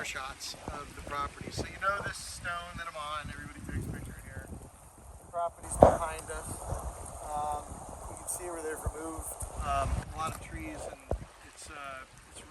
shots of the property. So you know this stone that I'm on, everybody takes a picture here. The property's behind us. You can see where they've removed a lot of trees, and it's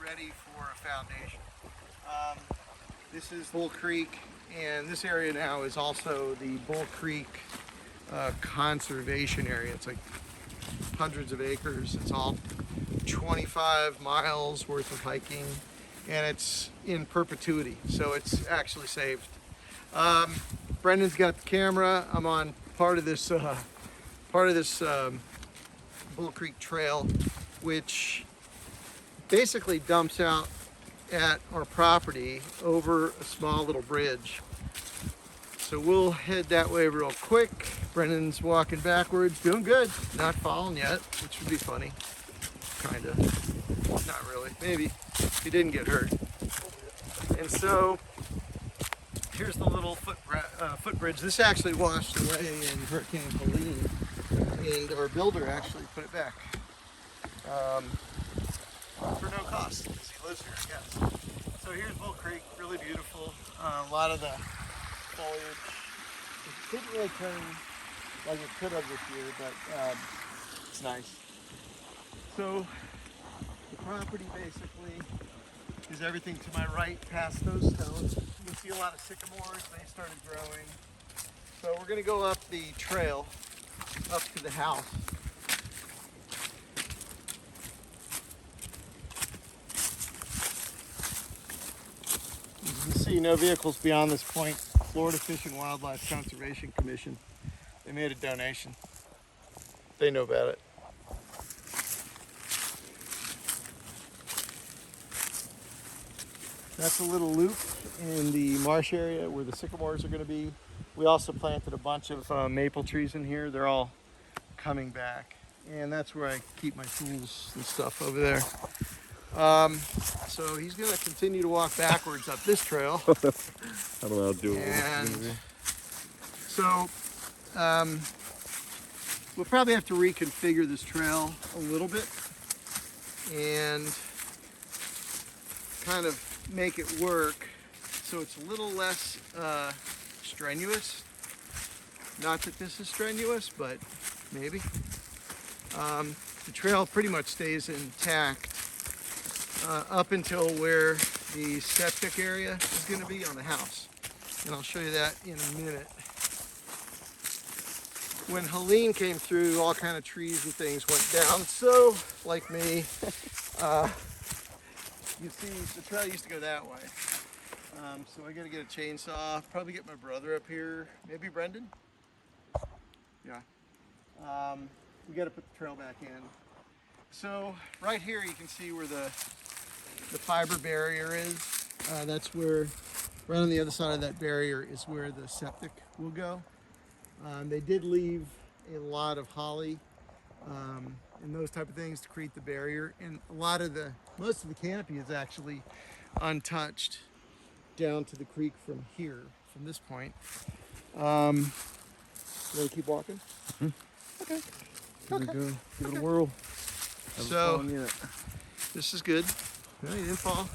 ready for a foundation. This is Bull Creek, and this area now is also the Bull Creek conservation area. It's like hundreds of acres. It's all 25 miles worth of hiking, and it's in perpetuity, so it's actually saved. Brendan's got the camera. I'm on part of this Bull Creek Trail, which basically dumps out at our property over a small little bridge. So we'll head that way real quick. Brendan's walking backwards, doing good, not falling yet, which would be funny. Kinda, not really, maybe. He didn't get hurt. And so here's the little footbridge. This actually washed away in Hurricane Helene, and our builder actually put it back for no cost, because he lives here, I guess. So here's Bull Creek, really beautiful. A lot of the foliage. It didn't really turn like it could have this year, but it's nice. So the property basically is everything to my right past those stones. You can see a lot of sycamores, they started growing. So we're gonna go up the trail up to the house. As you can see, no vehicles beyond this point. Florida Fish and Wildlife Conservation Commission. They made a donation. They know about it. That's a little loop in the marsh area where the sycamores are going to be. We also planted a bunch of maple trees in here. They're all coming back. And that's where I keep my tools and stuff over there. So he's going to continue to walk backwards up this trail. I don't know how to do it. And so we'll probably have to reconfigure this trail a little bit and kind of make it work so it's a little less strenuous. Not that this is strenuous, but maybe. The trail pretty much stays intact up until where the septic area is going to be on the house. And I'll show you that in a minute. When Helene came through, all kind of trees and things went down. So, like me, you see the trail used to go that way. So I got to get a chainsaw, probably get my brother up here, maybe Brendan? Yeah. We got to put the trail back in. So right here you can see where the fiber barrier is. That's where, right on the other side of that barrier is where the septic will go. They did leave a lot of holly and those type of things to create the barrier. And most of the canopy is actually untouched down to the creek from here, from this point. You want to keep walking? Mm-hmm. Okay. Here we go. Give it a whirl. So, this is good. No, you didn't fall.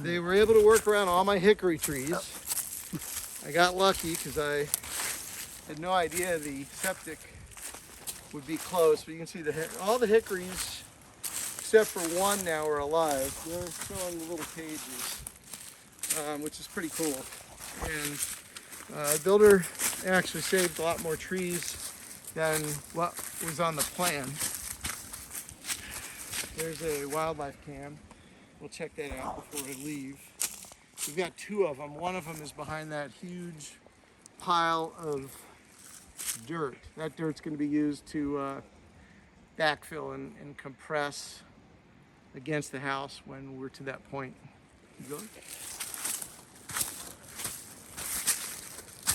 They were able to work around all my hickory trees. I got lucky because I had no idea the septic would be close, but you can see all the hickories, except for one now, are alive. They're still in the little cages, which is pretty cool. And the builder actually saved a lot more trees than what was on the plan. There's a wildlife cam. We'll check that out before we leave. We've got two of them. One of them is behind that huge pile of dirt. That dirt's going to be used to backfill and compress against the house when we're to that point. Keep going.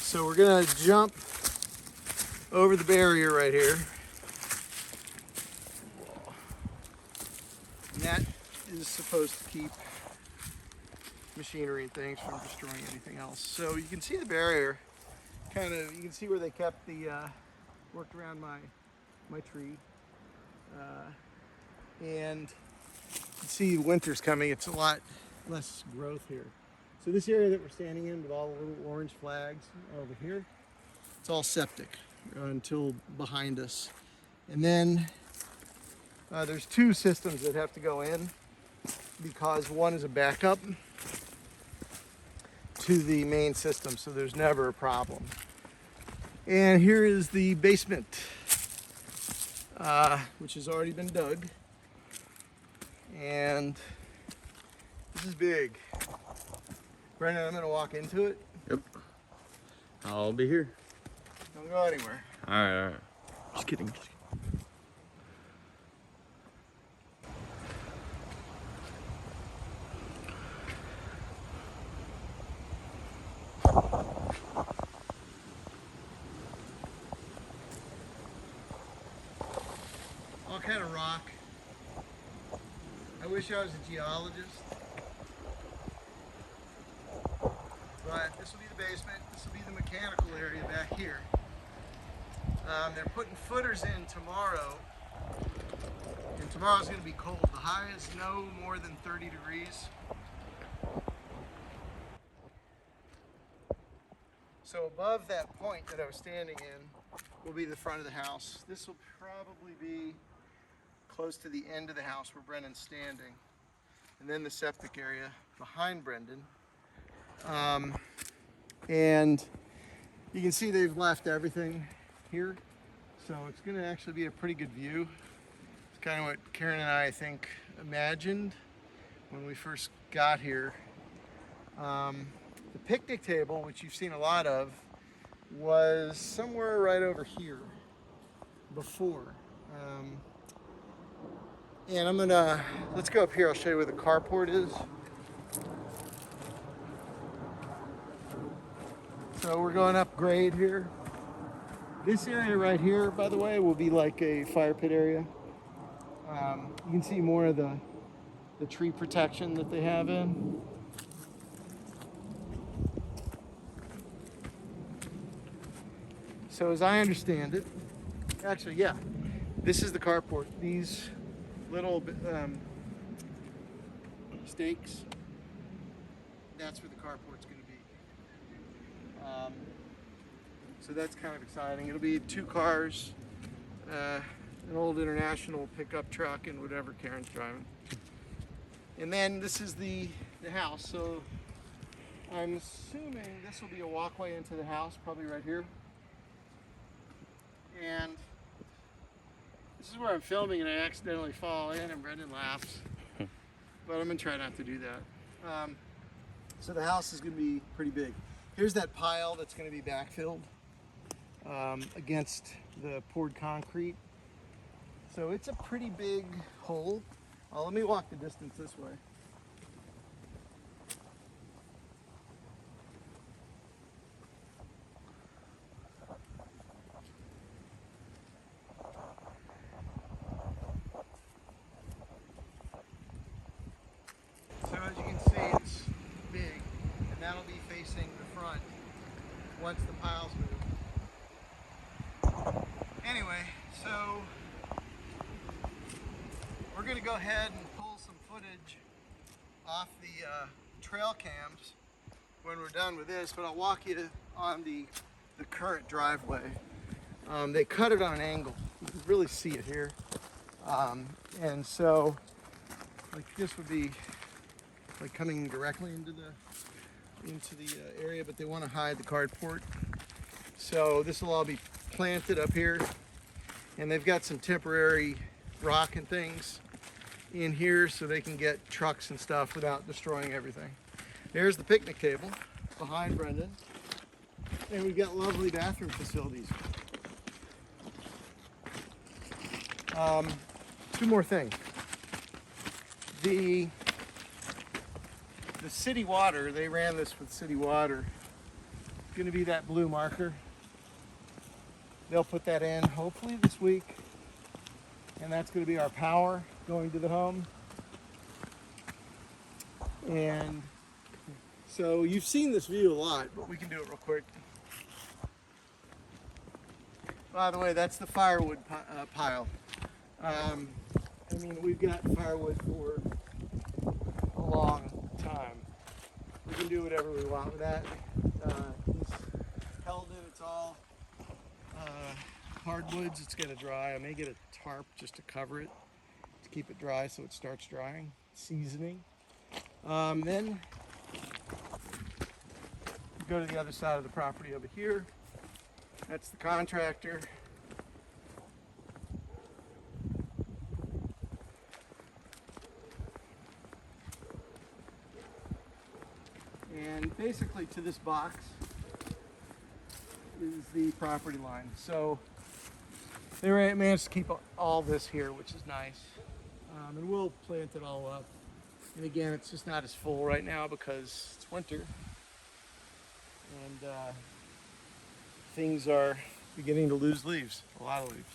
So we're going to jump over the barrier right here. And that is supposed to keep machinery and things from destroying anything else. So you can see the barrier. You can see where they kept worked around my tree. And you can see winter's coming. It's a lot less growth here. So this area that we're standing in with all the little orange flags over here, it's all septic until behind us. And then there's two systems that have to go in because one is a backup to the main system, so there's never a problem. And here is the basement, which has already been dug. And this is big. Brendan, I'm gonna walk into it. Yep. I'll be here. Don't go anywhere. Alright. Just kidding. All kind of rock. I wish I was a geologist. But this will be the basement. This will be the mechanical area back here. They're putting footers in tomorrow. And tomorrow's going to be cold. The high is no more than 30 degrees. So above that point that I was standing in will be the front of the house. This will probably be close to the end of the house where Brendan's standing. And then the septic area behind Brendan. And you can see they've left everything here. So it's going to actually be a pretty good view. It's kind of what Karen and I think imagined when we first got here. The picnic table, which you've seen a lot of, was somewhere right over here before. And let's go up here, I'll show you where the carport is. So we're going up grade here. This area right here, by the way, will be like a fire pit area. You can see more of the tree protection that they have in. So as I understand it, actually, yeah, this is the carport. These little stakes, that's where the carport's going to be. So that's kind of exciting. It'll be 2 cars, an old International pickup truck, and whatever Karen's driving. And then this is the house. So I'm assuming this will be a walkway into the house, probably right here. And this is where I'm filming and I accidentally fall in and Brendan laughs. But I'm gonna try not to do that. So the house is gonna be pretty big. Here's that pile that's gonna be backfilled against the poured concrete. So it's a pretty big hole. Let me walk the distance this way. So as you can see, it's big, and that'll be facing the front once the piles move. Anyway, so we're going to go ahead and pull some footage off the trail cams when we're done with this, but I'll walk you on the current driveway. They cut it on an angle. You can really see it here. And so, like, this would be like coming directly into the area, but they want to hide the carport. So this will all be planted up here, and they've got some temporary rock and things in here so they can get trucks and stuff without destroying everything. There's the picnic table behind Brendan, and we've got lovely bathroom facilities. 2 more things. The city water, they ran this with city water. It's going to be that blue marker. They'll put that in hopefully this week. And that's going to be our power going to the home. And so you've seen this view a lot, but we can do it real quick. By the way, that's the firewood pile. I mean, we've got firewood for a long time. We've can do whatever we want with that. He's held it. It's all hardwoods. It's gonna dry. I may get a tarp just to cover it to keep it dry so it starts drying. Seasoning. Then go to the other side of the property over here. That's the contractor. And basically to this box is the property line. So they managed to keep all this here, which is nice. And we'll plant it all up. And again, it's just not as full right now because it's winter. And things are beginning to lose leaves, a lot of leaves.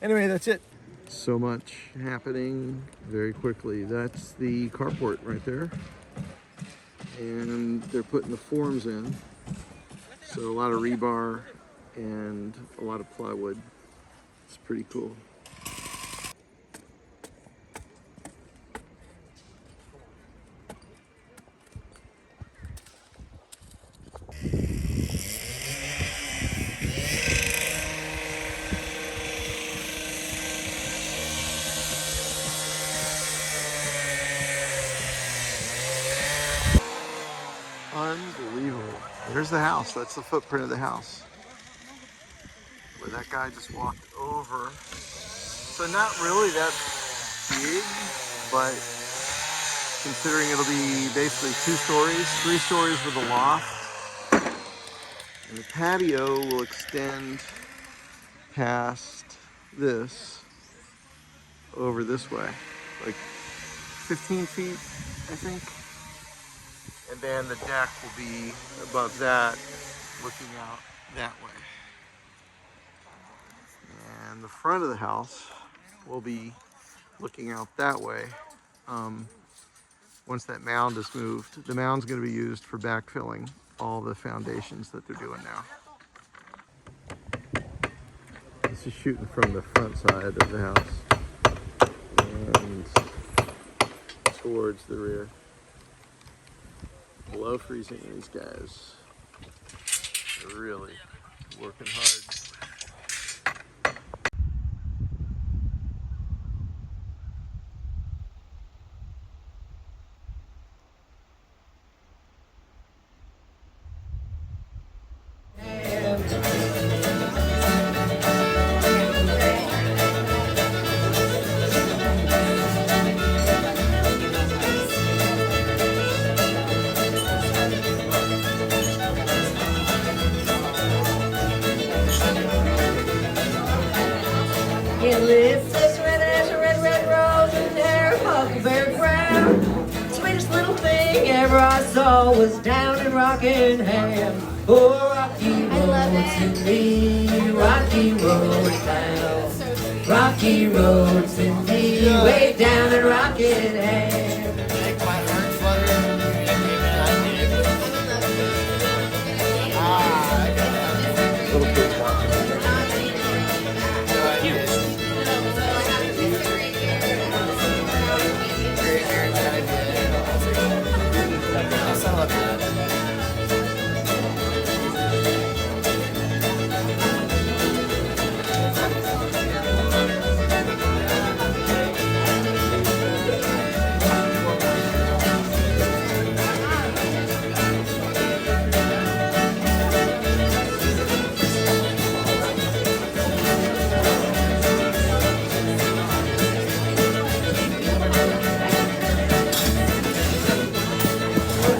Anyway, that's it. So much happening very quickly. That's the carport right there. And they're putting the forms in. So a lot of rebar and a lot of plywood. It's pretty cool. Unbelievable. There's the house. That's the footprint of the house. Where that guy just walked over. So not really that big, but considering it'll be basically 2 stories, 3 stories with a loft. And the patio will extend past this over this way, like 15 feet, I think. And then the deck will be above that, looking out that way. And the front of the house will be looking out that way. Once that mound is moved, the mound's going to be used for backfilling all the foundations that they're doing now. This is shooting from the front side of the house and towards the rear. Below freezing, these guys are really working hard. It lives as red as a red, red rose in her huckleberry crown. Sweetest little thing ever I saw was down in Rockingham. Oh, rocky roads in me, rocky roads down. Rocky roads in me, way down in Rockingham. Make my heart flutter. Little bit more.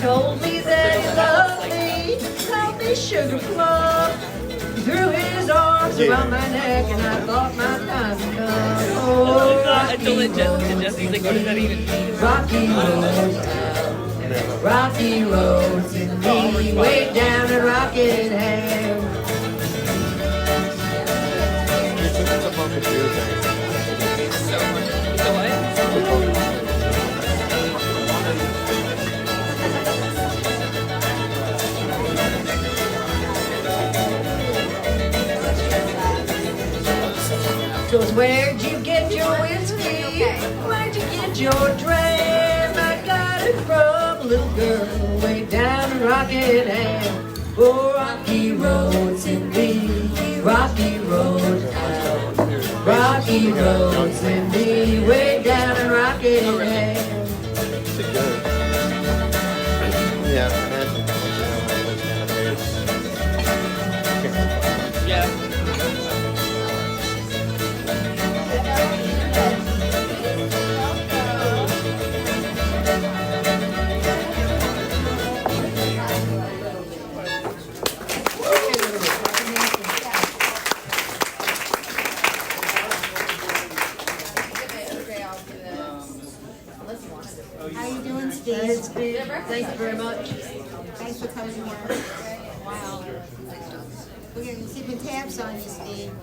Told me that he loved me, called me sugar plum. He threw his arms around my neck and I thought my time had come. Oh, rocky roads in me, rocky roads down. Rocky roads in me, way down in Rockingham. So where'd you get your whiskey? Where'd you get your dram? I got it from a little girl way down Rockingham. Oh, rocky roads indeed, rocky roads down, rocky roads indeed, way down in Rockingham. Together. Yeah, imagine how much those kind of birds. Yeah. How you doing, Hey, Steve? Steve, thank you very much. Thanks for coming here. Wow. We're keeping tabs on you, Steve.